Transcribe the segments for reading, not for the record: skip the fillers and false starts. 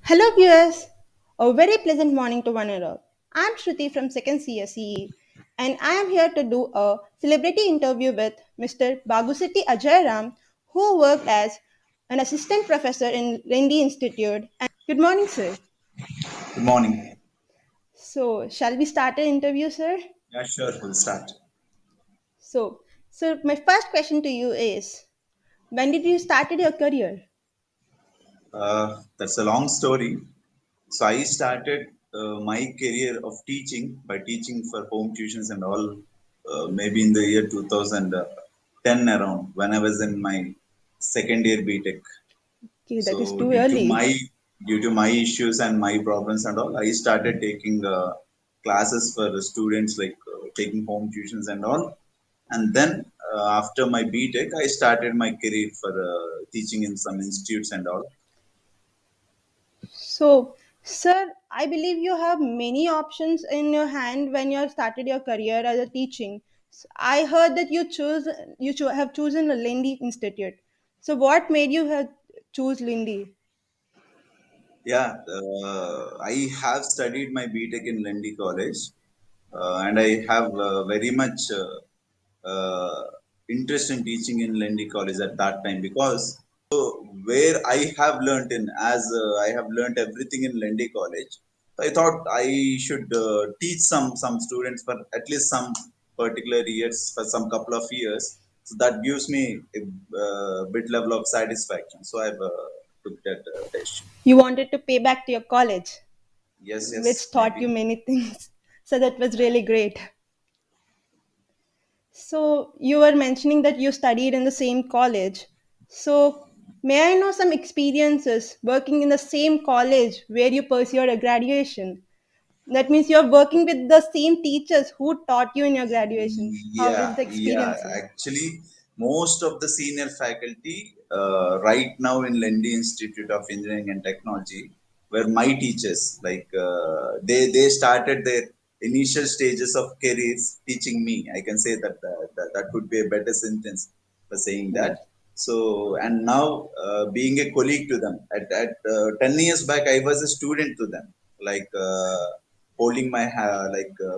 Hello viewers, a very pleasant morning to one and all. I'm Shruti from 2nd CSE and I am here to do a celebrity interview with Mr. Mr. Ajay Ram who worked as an assistant professor in Lendi Institute. Good morning sir. Good morning. So shall we start the interview sir? Yeah, sure. We'll start. So my first question to you is when did you started your career? That's a long story. So I started my career of teaching by teaching for home tuitions and all, maybe in the year 2010 around when I was in my second year BTech. Okay, that is So too early. due to my issues and my problems and all, I started taking classes for the students like taking home tuitions and all. And then after my BTech, I started my career for teaching in some institutes and all. So, sir, I believe you have many options in your hand when you started your career as a teaching. I heard that have chosen a Lindy Institute. So, what made you have choose Lindy? Yeah, I have studied my BTech in Lendi College, and I have very much interest in teaching in Lendi College at that time because where I have learnt in as I have learnt everything in Lendi College, so I thought I should teach some students for at least some particular years for some couple of years. So that gives me a bit level of satisfaction. So I've took that decision. You wanted to pay back to your college, Yes, which yes, taught you maybe. many things. So, that was really great. So, you were mentioning that you studied in the same college. So, may I know some experiences working in the same college where you pursued a graduation? That means you're working with the same teachers who taught you in your graduation. How is Yeah, the yeah. experiences? Actually, most of the senior faculty right now in Lendi Institute of Engineering and Technology were my teachers. Like they started their initial stages of careers teaching me. I can say that that would be a better sentence for saying that. So and now being a colleague to them at 10 years back, I was a student to them. Like. Holding my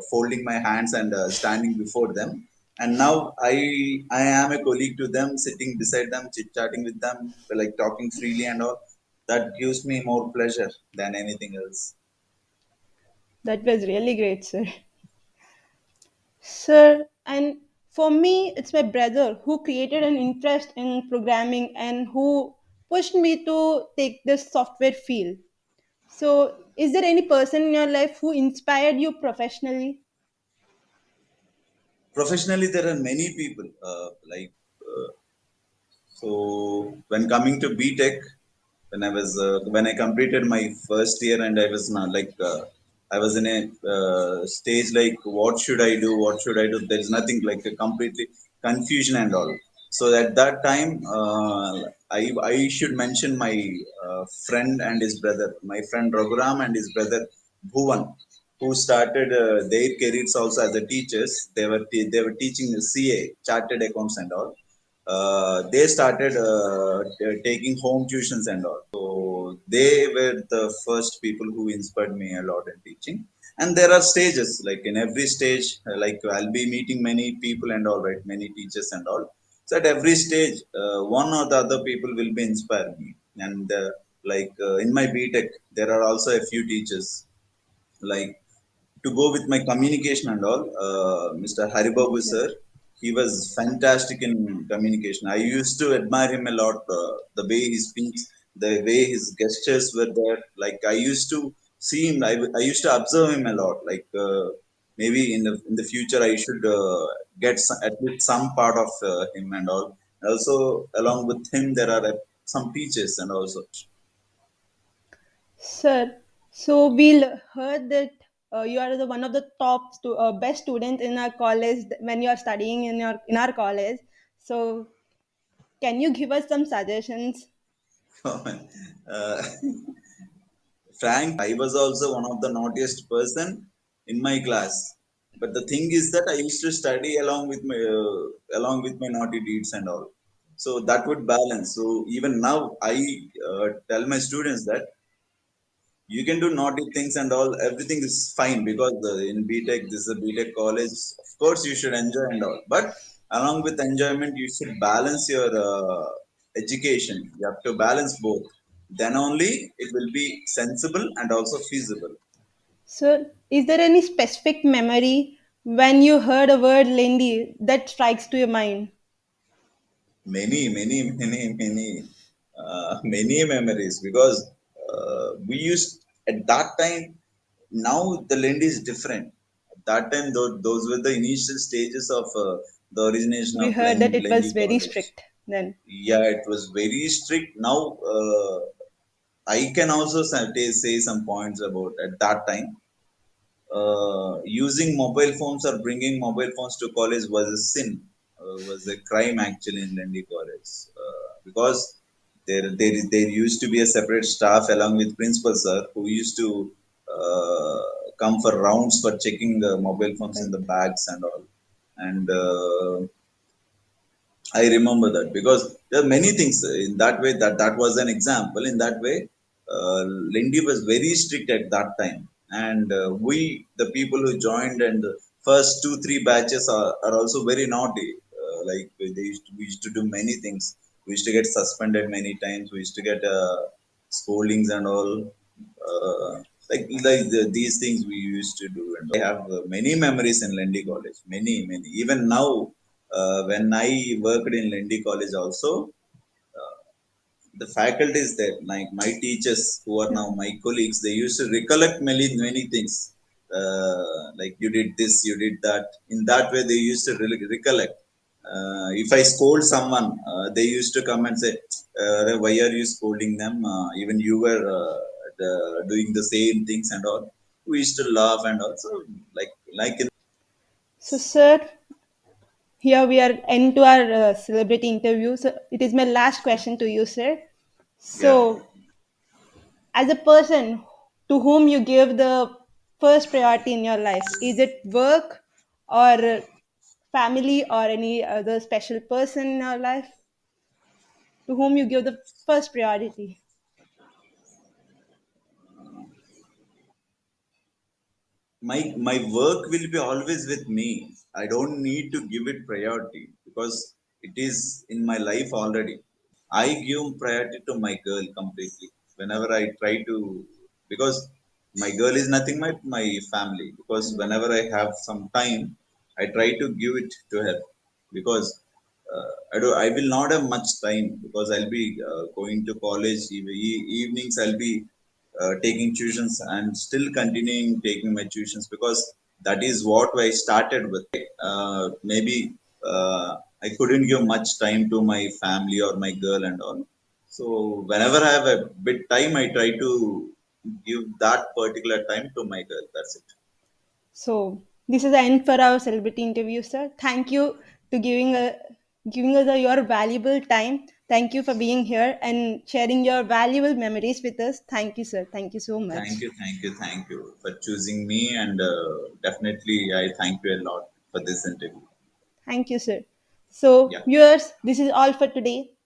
folding my hands and standing before them, and now I am a colleague to them, sitting beside them, chit chatting with them, like talking freely and all. That gives me more pleasure than anything else. That was really great, sir. Sir, and for me, it's my brother who created an interest in programming and who pushed me to take this software field. So, is there any person in your life who inspired you professionally? Professionally, there are many people so when coming to BTech, when I completed my first year, and I was not I was in a stage like what should I do? What should I do? There is nothing, like a completely confusion and all. So at that time, I should mention my friend and his brother, my friend Raghuram and his brother Bhuvan, who started their careers also as a teachers. They were teaching CA, chartered accounts and all. They started taking home tuitions and all. So they were the first people who inspired me a lot in teaching. And there are stages, like in every stage, like I'll be meeting many people and all, right, many teachers and all. So at every stage, one or the other people will be inspiring me. And in my BTech, there are also a few teachers, like to go with my communication and all. Mr. Haribabu Yes, sir. sir, he was fantastic in communication. I used to admire him a lot. The way he speaks, the way his gestures were there. Like I used to see him. I used to observe him a lot. Like maybe in the future I should get at least some part of him and all. Also, along with him, there are some teachers and also. Sir, so we heard that you are the one of the best students in our college when you are studying in our college. So, can you give us some suggestions? uh, Frank, I was also one of the naughtiest person in my class. But the thing is that I used to study along with my naughty deeds and all. So that would balance. So even now, I tell my students that You can do naughty things and all. Everything is fine because in BTech, this is a BTech college. Of course, you should enjoy and all. But along with enjoyment, you should balance your education. You have to balance both. Then only it will be sensible and also feasible. So, is there any specific memory when you heard a word Lendi that strikes to your mind? Many memories because we used at that time. Now the lend is different. At that time, those were the initial stages of the origination We of heard that it Lendi was very College. strict then. Yeah, it was very strict. Now I can also say some points about at that time. Using mobile phones or bringing mobile phones to college was a sin, was a crime actually in Lendi College, because there used to be a separate staff along with principal sir who used to come for rounds for checking the mobile phones in Right. the bags and all. And I remember that because there are many things in that way. That was an example. In that way, Lindy was very strict at that time, and the people who joined, and the first 2 3 batches are also very naughty. Like we used to do many things. We used to get suspended many times. We used to get scoldings and all. Uh, these things we used to do, and I have many memories in Lendi College. Many. Even now, when I worked in Lendi College, also the faculties there, like my teachers who are Yeah. now my colleagues, they used to recollect many things. Like you did this, you did that. In that way, they used to really recollect. If I scold someone, they used to come and say, "Why are you scolding them? Even you were doing the same things and all." We used to laugh and also like in So, sir, here we are into our celebrity interview. So, it is my last question to you, sir. yeah. So, as a person to whom you give the first priority in your life, is it work or family or any other special person in your life to whom you give the first priority? My work will be always with me. I don't need to give it priority because it is in my life already. I give priority to my girl completely whenever I try to, because my girl is nothing but my family. Because whenever I have some time, I try to give it to her. Because I will not have much time because I'll be going to college. Evenings I'll be taking tuitions and still continuing taking my tuitions because that is what I started with. Maybe I couldn't give much time to my family or my girl and all. So whenever I have a bit time, I try to give that particular time to my girl. That's it. So this is the end for our celebrity interview, sir. Thank you to giving us your valuable time. Thank you for being here and sharing your valuable memories with us. Thank you, sir. Thank you so much. Thank you for choosing me, and definitely I thank you a lot for this interview. Thank you, sir. So, Yeah. viewers, this is all for today.